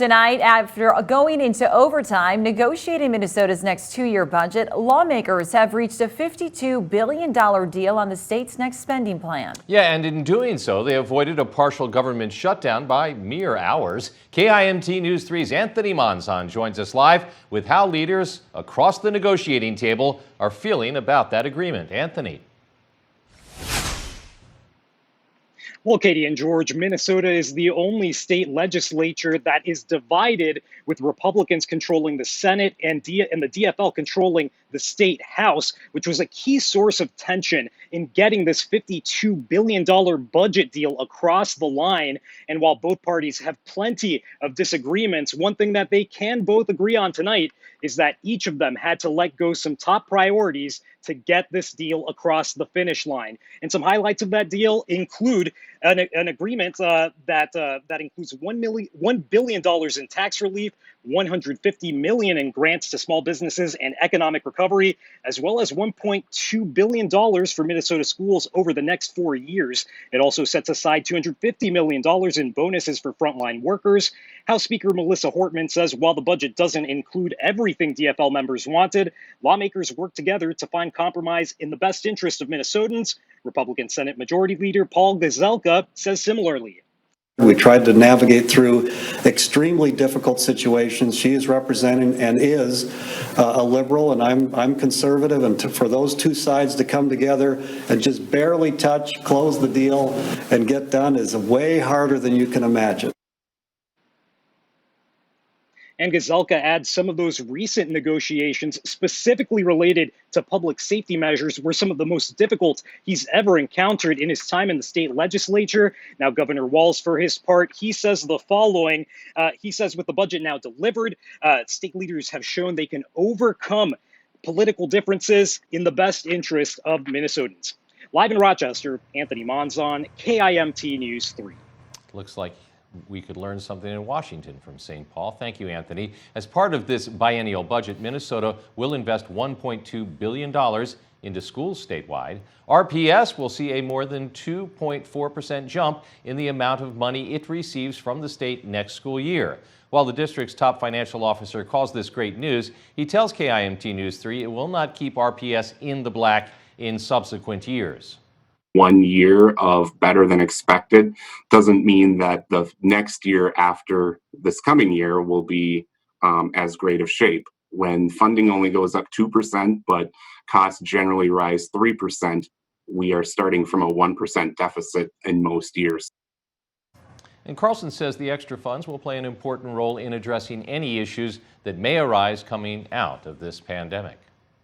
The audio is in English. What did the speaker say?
tonight. After going into overtime negotiating Minnesota's next two-year budget, lawmakers have reached a $52 billion deal on the state's next spending plan. Yeah, and in doing so, they avoided a partial government shutdown by mere hours. KIMT News 3's Anthony Monzon joins us live with how leaders across the negotiating table are feeling about that agreement. Anthony. Well, Katie and George, Minnesota is the only state legislature that is divided, with Republicans controlling the Senate and the DFL controlling the state House, which was a key source of tension in getting this $52 billion budget deal across the line. And while both parties have plenty of disagreements, one thing that they can both agree on tonight is that each of them had to let go some top priorities to get this deal across the finish line. And some highlights of that deal include an agreement that includes $1 billion in tax relief, $150 million in grants to small businesses and economic recovery, as well as $1.2 billion for Minnesota schools over the next 4 years. It also sets aside $250 million in bonuses for frontline workers. House Speaker Melissa Hortman says while the budget doesn't include everything DFL members wanted, lawmakers worked together to find compromise in the best interest of Minnesotans. Republican Senate Majority Leader Paul Gazelka says similarly. We tried to navigate through extremely difficult situations. She is representing and is a liberal, and I'm conservative. And for those two sides to come together and just barely touch, close the deal, and get done is way harder than you can imagine. And Gazelka adds some of those recent negotiations specifically related to public safety measures were some of the most difficult he's ever encountered in his time in the state legislature. Now, Governor Walz, for his part, he says the following. He says with the budget now delivered, state leaders have shown they can overcome political differences in the best interest of Minnesotans. Live in Rochester, Anthony Monzon, KIMT News 3. Looks like we could learn something in Washington from St. Paul. Thank you, Anthony. As part of this biennial budget, Minnesota will invest $1.2 billion into schools statewide. RPS will see a more than 2.4% jump in the amount of money it receives from the state next school year. While the district's top financial officer calls this great news, he tells KIMT News 3 it will not keep RPS in the black in subsequent years. 1 year of better than expected doesn't mean that the next year after this coming year will be as great of shape. When funding only goes up 2%, but costs generally rise 3%, we are starting from a 1% deficit in most years. And Carlson says the extra funds will play an important role in addressing any issues that may arise coming out of this pandemic.